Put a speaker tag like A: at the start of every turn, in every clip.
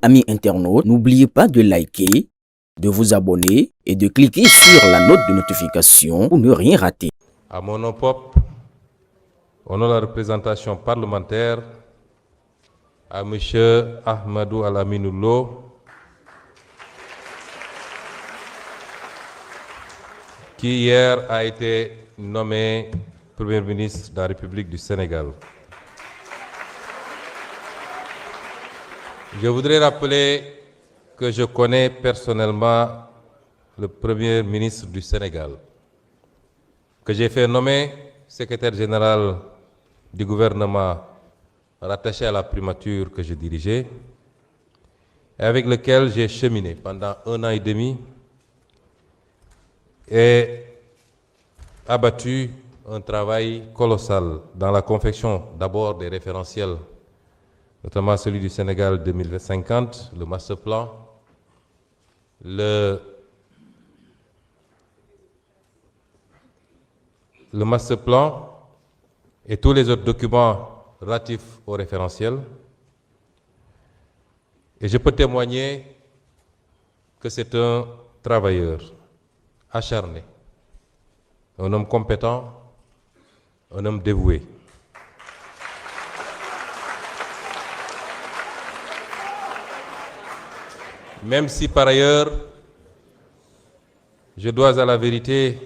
A: Amis internautes, n'oubliez pas de liker, de vous abonner et de cliquer sur la note de notification pour ne rien rater.
B: À mon nom propre, au nom de la représentation parlementaire, à M. Ahmadou Al-Aminoulo, qui hier a été nommé Premier ministre de la République du Sénégal. Je voudrais rappeler que je connais personnellement le Premier ministre du Sénégal, que j'ai fait nommer secrétaire général du gouvernement rattaché à la primature que je dirigeais, et avec lequel j'ai cheminé pendant 1 an et demi et abattu un travail colossal dans la confection d'abord des référentiels, notamment celui du Sénégal 2050, le master plan, le master plan et tous les autres documents relatifs au référentiel. Et je peux témoigner que c'est un travailleur acharné, un homme compétent, un homme dévoué. Même si par ailleurs, je dois à la vérité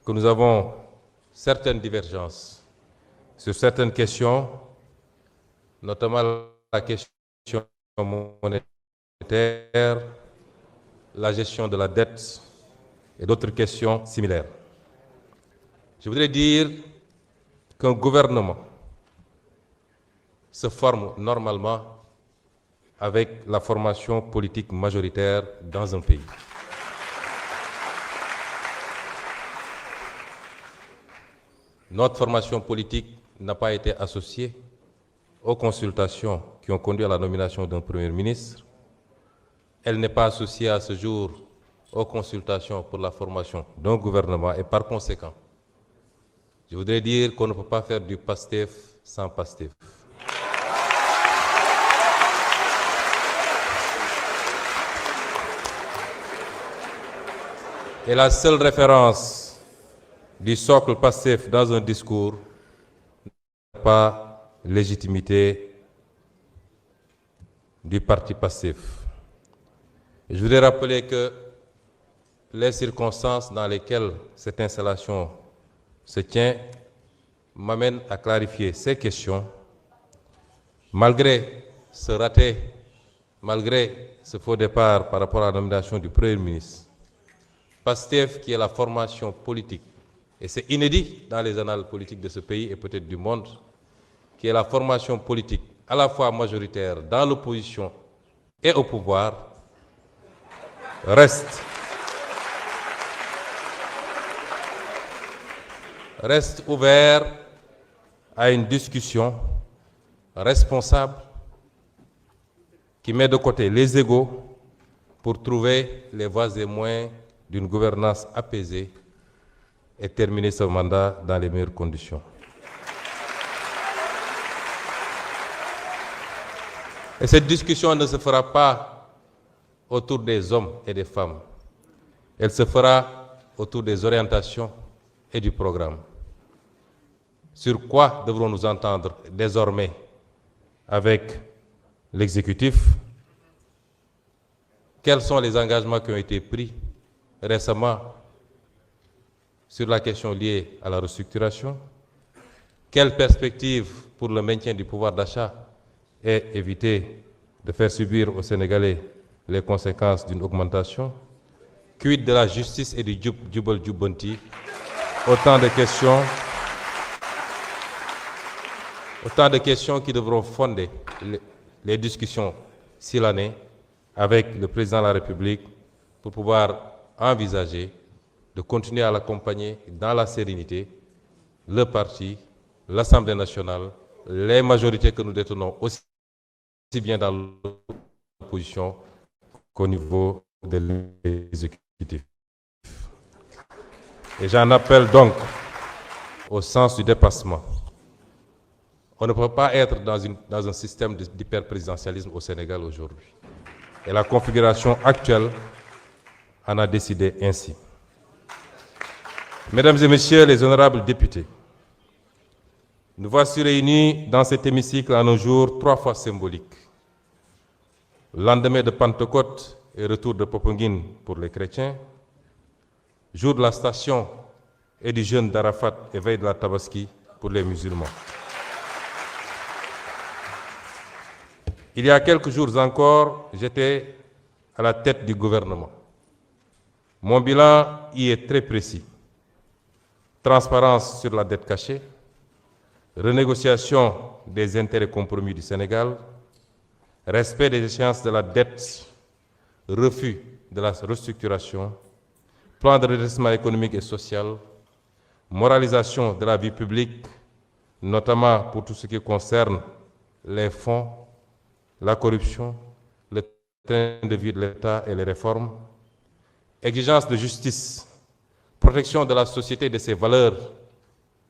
B: que nous avons certaines divergences sur certaines questions, notamment la question monétaire, la gestion de la dette et d'autres questions similaires. Je voudrais dire qu'un gouvernement se forme normalement avec la formation politique majoritaire dans un pays. Notre formation politique n'a pas été associée aux consultations qui ont conduit à la nomination d'un Premier ministre. Elle n'est pas associée à ce jour aux consultations pour la formation d'un gouvernement et par conséquent, je voudrais dire qu'on ne peut pas faire du PASTEF sans PASTEF. Et la seule référence du socle PASTEF dans un discours n'a pas légitimité du parti PASTEF. Je voudrais rappeler que les circonstances dans lesquelles cette installation se tient m'amènent à clarifier ces questions. Malgré ce raté, malgré ce faux départ par rapport à la nomination du Premier ministre, PASTEF, qui est la formation politique, et c'est inédit dans les annales politiques de ce pays et peut-être du monde, qui est la formation politique à la fois majoritaire dans l'opposition et au pouvoir, reste ouvert à une discussion responsable qui met de côté les égos pour trouver les voies et moyens d'une gouvernance apaisée et terminer ce mandat dans les meilleures conditions. Et cette discussion ne se fera pas autour des hommes et des femmes. Elle se fera autour des orientations et du programme. Sur quoi devrons-nous entendre désormais avec l'exécutif? Quels sont les engagements qui ont été pris récemment sur la question liée à la restructuration? Quelles perspectives pour le maintien du pouvoir d'achat et éviter de faire subir aux Sénégalais les conséquences d'une augmentation? Quid de la justice et du jubal jubbanti? Autant de questions qui devront fonder les discussions s'il en est avec le président de la République pour pouvoir envisager de continuer à l'accompagner dans la sérénité, le parti, l'Assemblée nationale, les majorités que nous détenons aussi bien dans l'opposition qu'au niveau de l'exécutif. Et j'en appelle donc au sens du dépassement. On ne peut pas être dans un système d'hyper-présidentialisme au Sénégal aujourd'hui. Et la configuration actuelle en a décidé ainsi. Mesdames et messieurs les honorables députés, nous voici réunis dans cet hémicycle en un jour 3 fois symbolique. Lendemain de Pentecôte et retour de Popenguine pour les chrétiens, jour de la station et du jeûne d'Arafat et veille de la Tabaski pour les musulmans. Il y a quelques jours encore, j'étais à la tête du gouvernement. Mon bilan y est très précis. Transparence sur la dette cachée, renégociation des intérêts compromis du Sénégal, respect des échéances de la dette, refus de la restructuration, plan de redressement économique et social, moralisation de la vie publique, notamment pour tout ce qui concerne les fonds, la corruption, le train de vie de l'État et les réformes, exigence de justice, protection de la société et de ses valeurs,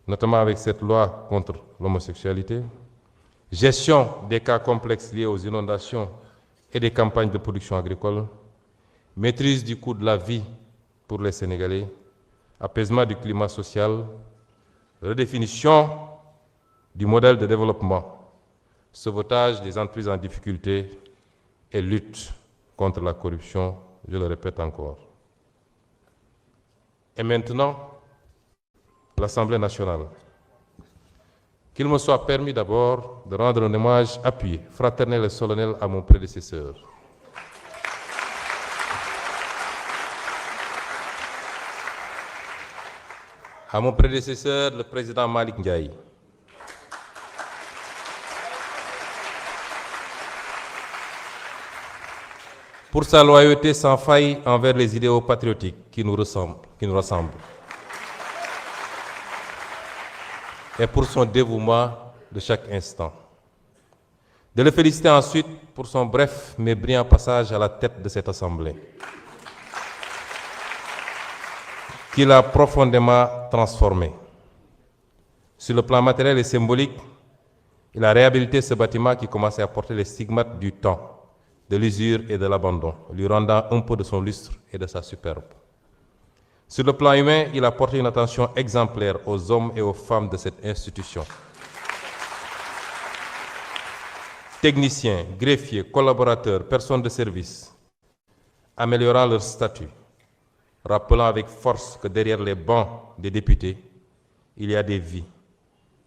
B: notamment avec cette loi contre l'homosexualité, gestion des cas complexes liés aux inondations et des campagnes de production agricole, maîtrise du coût de la vie pour les Sénégalais, apaisement du climat social, redéfinition du modèle de développement, sauvetage des entreprises en difficulté et lutte contre la corruption, je le répète encore. Et maintenant, l'Assemblée nationale. Qu'il me soit permis d'abord de rendre un hommage appuyé, fraternel et solennel à mon prédécesseur. À mon prédécesseur, le président Malick Ndiaye. Pour sa loyauté sans faille envers les idéaux patriotiques qui nous rassemblent. Et pour son dévouement de chaque instant. De le féliciter ensuite pour son bref mais brillant passage à la tête de cette Assemblée, qui l'a profondément transformé. Sur le plan matériel et symbolique, il a réhabilité ce bâtiment qui commençait à porter les stigmates du temps, de l'usure et de l'abandon, lui rendant un peu de son lustre et de sa superbe. Sur le plan humain, il a porté une attention exemplaire aux hommes et aux femmes de cette institution. Techniciens, greffiers, collaborateurs, personnes de service, améliorant leur statut, rappelant avec force que derrière les bancs des députés, il y a des vies,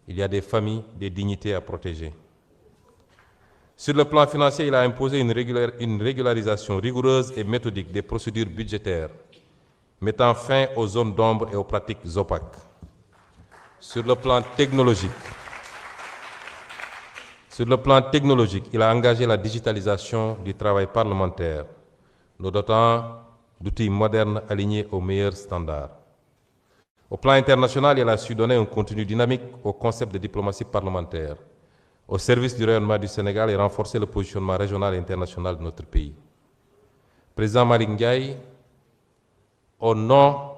B: il y a des familles, des dignités à protéger. Sur le plan financier, il a imposé une régularisation rigoureuse et méthodique des procédures budgétaires, mettant fin aux zones d'ombre et aux pratiques opaques. Sur le plan technologique, il a engagé la digitalisation du travail parlementaire, nous dotant d'outils modernes alignés aux meilleurs standards. Au plan international, il a su donner un contenu dynamique au concept de diplomatie parlementaire, au service du rayonnement du Sénégal et renforcer le positionnement régional et international de notre pays. Président Malick Ndiaye, au nom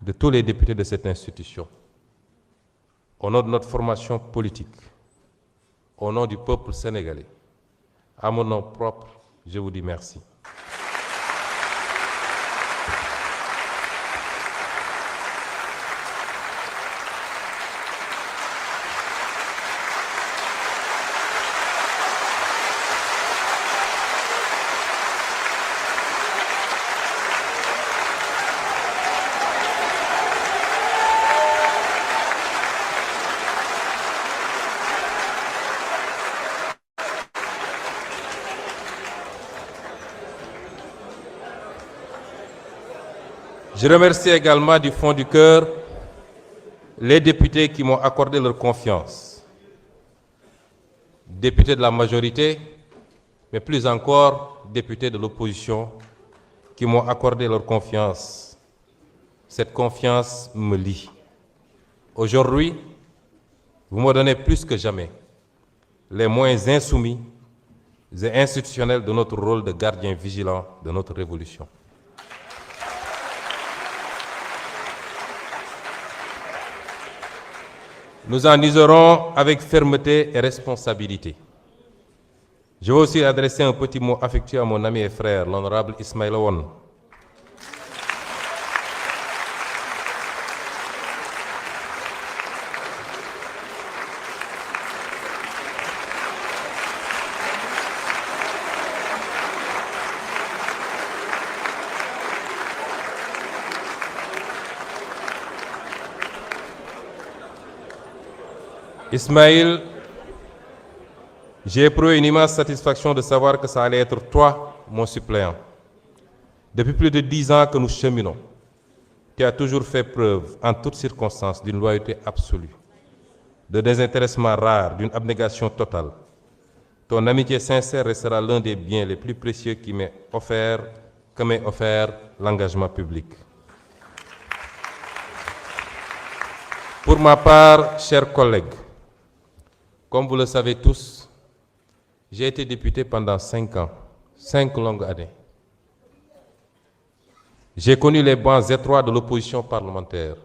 B: de tous les députés de cette institution, au nom de notre formation politique, au nom du peuple sénégalais, à mon nom propre, je vous dis merci. Je remercie également du fond du cœur les députés qui m'ont accordé leur confiance. Députés de la majorité, mais plus encore députés de l'opposition qui m'ont accordé leur confiance. Cette confiance me lie. Aujourd'hui, vous me donnez plus que jamais les moyens insoumis et institutionnels de notre rôle de gardien vigilant de notre révolution. Nous en userons avec fermeté et responsabilité. Je veux aussi adresser un petit mot affectueux à mon ami et frère, l'honorable Ismaïla Wane. Ismaïl, j'ai éprouvé une immense satisfaction de savoir que ça allait être toi, mon suppléant. Depuis plus de 10 ans que nous cheminons, tu as toujours fait preuve, en toutes circonstances, d'une loyauté absolue, de désintéressement rare, d'une abnégation totale. Ton amitié sincère restera l'un des biens les plus précieux que m'ait offert l'engagement public. Pour ma part, chers collègues, comme vous le savez tous, j'ai été député pendant 5 ans, 5 longues années. J'ai connu les bancs étroits de l'opposition parlementaire,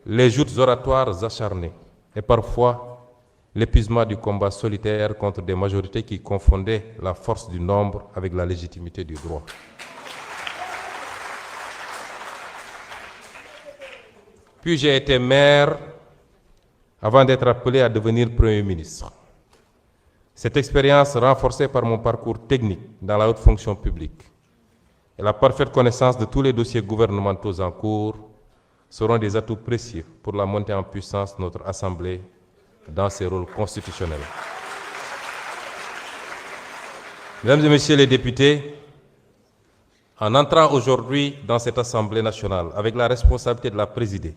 B: les joutes oratoires acharnées et parfois l'épuisement du combat solitaire contre des majorités qui confondaient la force du nombre avec la légitimité du droit. Puis j'ai été maire avant d'être appelé à devenir Premier ministre. Cette expérience, renforcée par mon parcours technique dans la haute fonction publique et la parfaite connaissance de tous les dossiers gouvernementaux en cours, seront des atouts précieux pour la montée en puissance de notre Assemblée dans ses rôles constitutionnels. Mesdames et Messieurs les députés, en entrant aujourd'hui dans cette Assemblée nationale avec la responsabilité de la présider,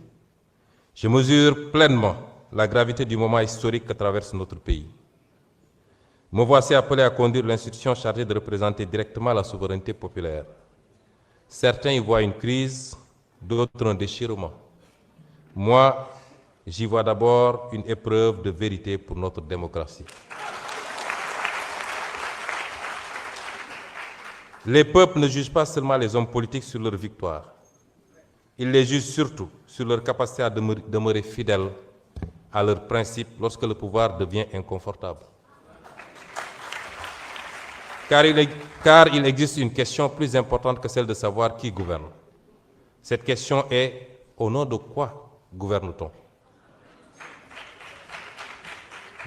B: je mesure pleinement la gravité du moment historique que traverse notre pays. Me voici appelé à conduire l'institution chargée de représenter directement la souveraineté populaire. Certains y voient une crise, d'autres un déchirement. Moi, j'y vois d'abord une épreuve de vérité pour notre démocratie. Les peuples ne jugent pas seulement les hommes politiques sur leur victoire. Ils les jugent surtout sur leur capacité à demeurer fidèles à leurs principes lorsque le pouvoir devient inconfortable. Car il existe une question plus importante que celle de savoir qui gouverne. Cette question est: au nom de quoi gouverne-t-on?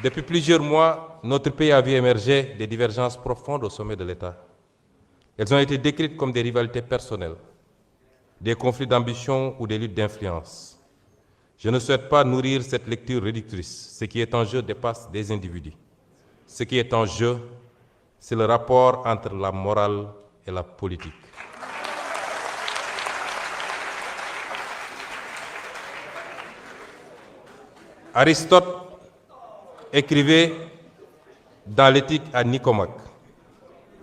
B: Depuis plusieurs mois, notre pays a vu émerger des divergences profondes au sommet de l'État. Elles ont été décrites comme des rivalités personnelles, des conflits d'ambition ou des luttes d'influence. Je ne souhaite pas nourrir cette lecture réductrice. Ce qui est en jeu dépasse des individus. Ce qui est en jeu, c'est le rapport entre la morale et la politique. Aristote écrivait dans l'Éthique à Nicomaque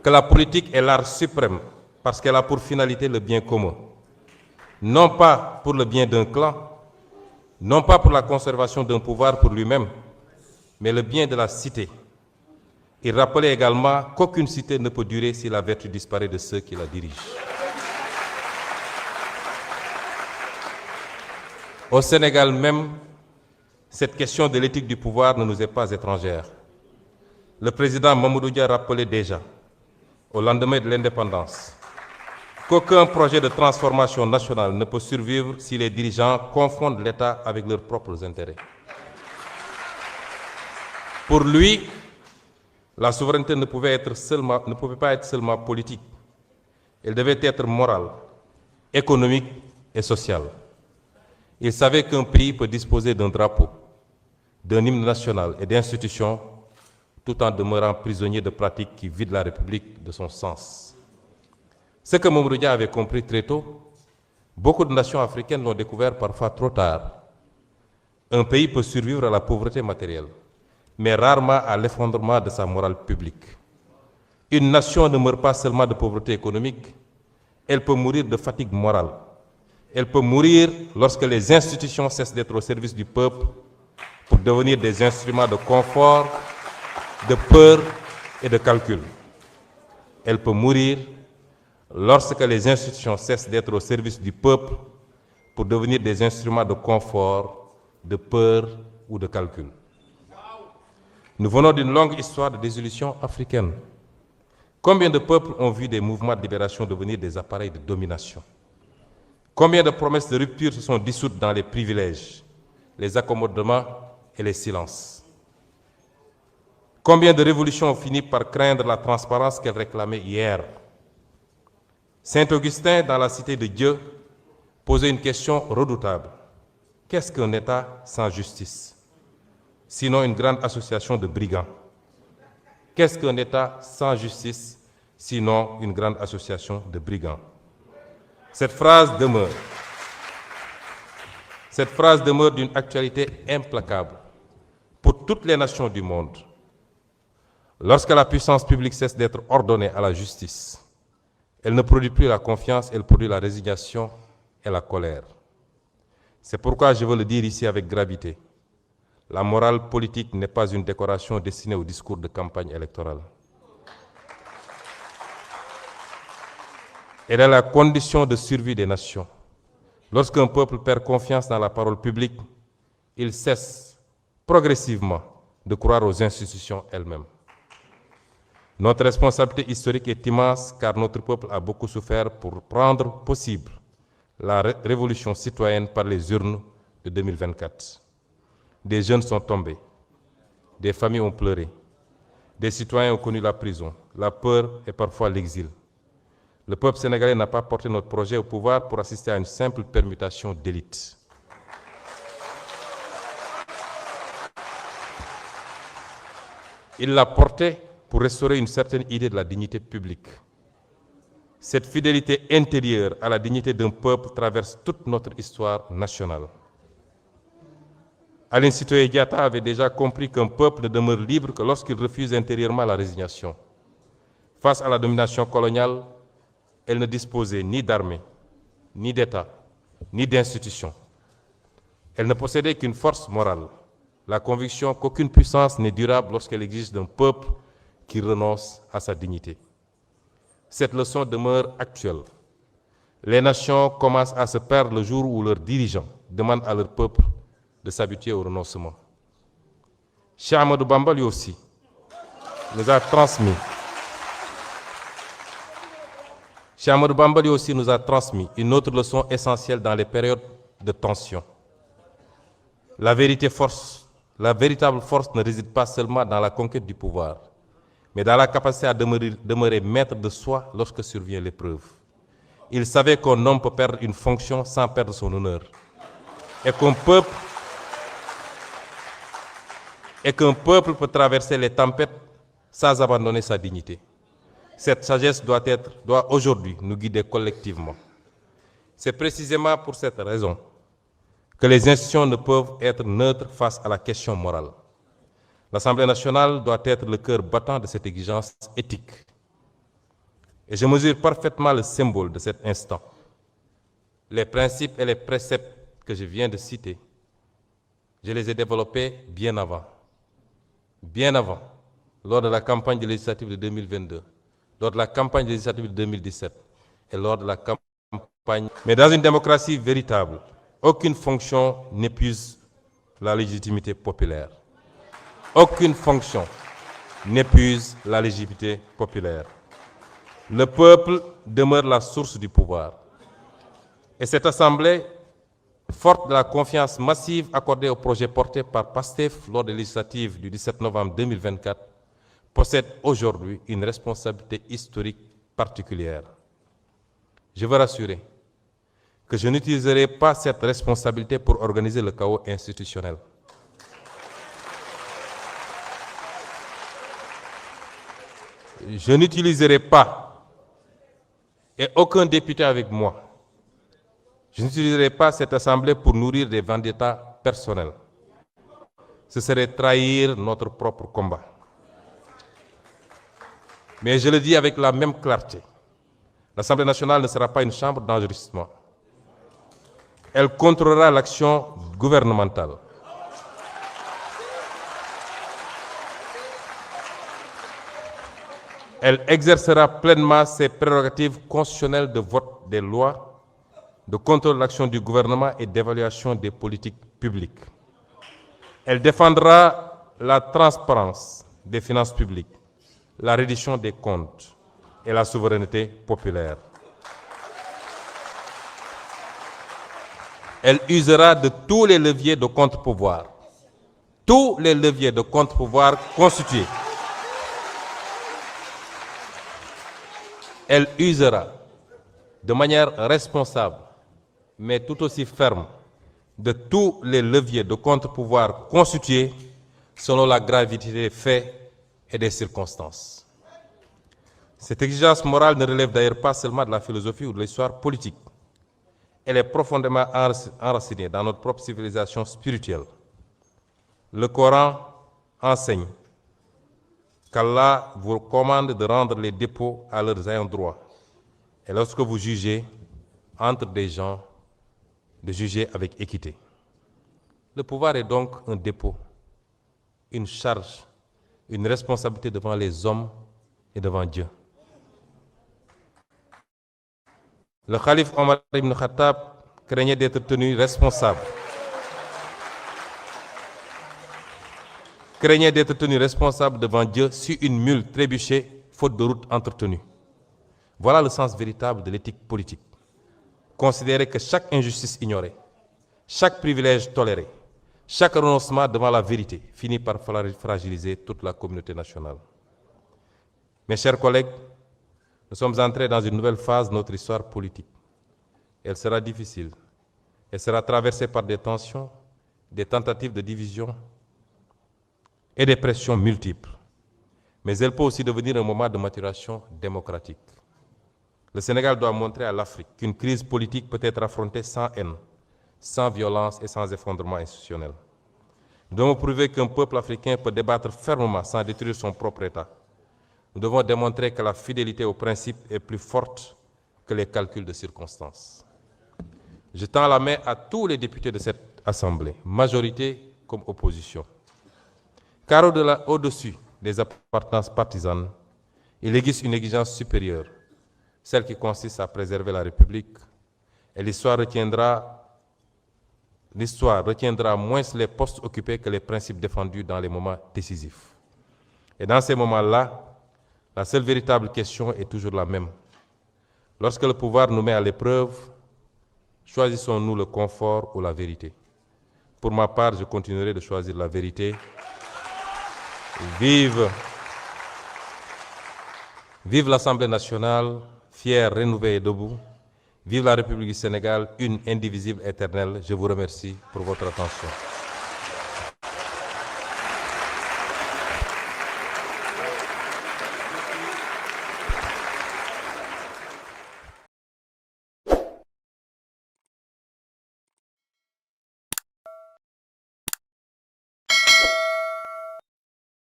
B: que la politique est l'art suprême parce qu'elle a pour finalité le bien commun. Non pas pour le bien d'un clan, non pas pour la conservation d'un pouvoir pour lui-même, mais le bien de la cité. Il rappelait également qu'aucune cité ne peut durer si la vertu disparaît de ceux qui la dirigent. Au Sénégal même, cette question de l'éthique du pouvoir ne nous est pas étrangère. Le président Mamadou Dia rappelait déjà, au lendemain de l'indépendance, qu'aucun projet de transformation nationale ne peut survivre si les dirigeants confondent l'État avec leurs propres intérêts. Pour lui, la souveraineté ne pouvait pas être seulement politique. Elle devait être morale, économique et sociale. Il savait qu'un pays peut disposer d'un drapeau, d'un hymne national et d'institutions tout en demeurant prisonnier de pratiques qui vident la République de son sens. Ce que Mamadou Dia avait compris très tôt, beaucoup de nations africaines l'ont découvert parfois trop tard. Un pays peut survivre à la pauvreté matérielle, mais rarement à l'effondrement de sa morale publique. Une nation ne meurt pas seulement de pauvreté économique, elle peut mourir de fatigue morale. Elle peut mourir lorsque les institutions cessent d'être au service du peuple pour devenir des instruments de confort, de peur et de calcul. Elle peut mourir lorsque les institutions cessent d'être au service du peuple pour devenir des instruments de confort, de peur ou de calcul. Nous venons d'une longue histoire de dissolution africaine. Combien de peuples ont vu des mouvements de libération devenir des appareils de domination? Combien de promesses de rupture se sont dissoutes dans les privilèges, les accommodements et les silences? Combien de révolutions ont fini par craindre la transparence qu'elles réclamaient hier? Saint Augustin, dans la Cité de Dieu, posait une question redoutable. Qu'est-ce qu'un État sans justice? Sinon une grande association de brigands. Qu'est-ce qu'un État sans justice? Sinon une grande association de brigands. Cette phrase demeure d'une actualité implacable pour toutes les nations du monde. Lorsque la puissance publique cesse d'être ordonnée à la justice, elle ne produit plus la confiance, elle produit la résignation et la colère. C'est pourquoi je veux le dire ici avec gravité. La morale politique n'est pas une décoration destinée au discours de campagne électorale. Elle est la condition de survie des nations. Lorsqu'un peuple perd confiance dans la parole publique, il cesse progressivement de croire aux institutions elles-mêmes. Notre responsabilité historique est immense car notre peuple a beaucoup souffert pour rendre possible la révolution citoyenne par les urnes de 2024. Des jeunes sont tombés, des familles ont pleuré, des citoyens ont connu la prison, la peur et parfois l'exil. Le peuple sénégalais n'a pas porté notre projet au pouvoir pour assister à une simple permutation d'élite. Il l'a porté pour restaurer une certaine idée de la dignité publique. Cette fidélité intérieure à la dignité d'un peuple traverse toute notre histoire nationale. Aline Sitoé Diatta avait déjà compris qu'un peuple ne demeure libre que lorsqu'il refuse intérieurement la résignation. Face à la domination coloniale, elle ne disposait ni d'armée, ni d'État, ni d'institutions. Elle ne possédait qu'une force morale, la conviction qu'aucune puissance n'est durable lorsqu'elle exige d'un peuple qui renonce à sa dignité. Cette leçon demeure actuelle. Les nations commencent à se perdre le jour où leurs dirigeants demandent à leur peuple de s'habituer au renoncement. Cheikh Ahmadou Bamba, lui aussi, nous a transmis. Cheikh Ahmadou Bamba, lui aussi, nous a transmis une autre leçon essentielle dans les périodes de tension. La véritable force ne réside pas seulement dans la conquête du pouvoir, mais dans la capacité à demeurer maître de soi lorsque survient l'épreuve. Il savait qu'un homme peut perdre une fonction sans perdre son honneur, et qu'un peuple peut traverser les tempêtes sans abandonner sa dignité. Cette sagesse doit aujourd'hui nous guider collectivement. C'est précisément pour cette raison que les institutions ne peuvent être neutres face à la question morale. L'Assemblée nationale doit être le cœur battant de cette exigence éthique. Et je mesure parfaitement le symbole de cet instant. Les principes et les préceptes que je viens de citer, je les ai développés bien avant, lors de la campagne législative de 2022, lors de la campagne législative de 2017 et lors de la campagne. Mais dans une démocratie véritable, aucune fonction n'épuise la légitimité populaire. Aucune fonction n'épuise la légitimité populaire. Le peuple demeure la source du pouvoir. Et cette Assemblée, forte de la confiance massive accordée au projet porté par PASTEF lors des législatives du 17 novembre 2024, possède aujourd'hui une responsabilité historique particulière. Je veux rassurer que je n'utiliserai pas cette responsabilité pour organiser le chaos institutionnel. Je n'utiliserai pas, et aucun député avec moi, je n'utiliserai pas cette Assemblée pour nourrir des vendettas personnels. Ce serait trahir notre propre combat. Mais je le dis avec la même clarté, l'Assemblée nationale ne sera pas une chambre d'enregistrement. Elle contrôlera l'action gouvernementale. Elle exercera pleinement ses prérogatives constitutionnelles de vote des lois, de contrôle de l'action du gouvernement et d'évaluation des politiques publiques. Elle défendra la transparence des finances publiques, la reddition des comptes et la souveraineté populaire. Elle usera de tous les leviers de contre-pouvoir, tous les leviers de contre-pouvoir constitués. Elle usera de manière responsable, mais tout aussi ferme, de tous les leviers de contre-pouvoir constitués selon la gravité des faits et des circonstances. Cette exigence morale ne relève d'ailleurs pas seulement de la philosophie ou de l'histoire politique. Elle est profondément enracinée dans notre propre civilisation spirituelle. Le Coran enseigne qu'Allah vous commande de rendre les dépôts à leurs ayants droit. Et lorsque vous jugez entre des gens, de juger avec équité. Le pouvoir est donc un dépôt, une charge, une responsabilité devant les hommes et devant Dieu. Le calife Omar ibn Khattab craignait d'être tenu responsable. Craignait d'être tenu responsable devant Dieu si une mule trébuchait faute de route entretenue. Voilà le sens véritable de l'éthique politique. Considérer que chaque injustice ignorée, chaque privilège toléré, chaque renoncement devant la vérité finit par fragiliser toute la communauté nationale. Mes chers collègues, nous sommes entrés dans une nouvelle phase de notre histoire politique. Elle sera difficile. Elle sera traversée par des tensions, des tentatives de division et des pressions multiples. Mais elle peut aussi devenir un moment de maturation démocratique. Le Sénégal doit montrer à l'Afrique qu'une crise politique peut être affrontée sans haine, sans violence et sans effondrement institutionnel. Nous devons prouver qu'un peuple africain peut débattre fermement sans détruire son propre État. Nous devons démontrer que la fidélité aux principes est plus forte que les calculs de circonstances. Je tends la main à tous les députés de cette Assemblée, majorité comme opposition. Car au-dessus des appartenances partisanes, il existe une exigence supérieure, celle qui consiste à préserver la République, et l'histoire retiendra moins les postes occupés que les principes défendus dans les moments décisifs. Et dans ces moments-là, la seule véritable question est toujours la même. Lorsque le pouvoir nous met à l'épreuve, choisissons-nous le confort ou la vérité? Pour ma part, je continuerai de choisir la vérité. Vive l'Assemblée nationale, fière, rénovée et debout. Vive la République du Sénégal, une, indivisible, éternelle. Je vous remercie pour votre attention.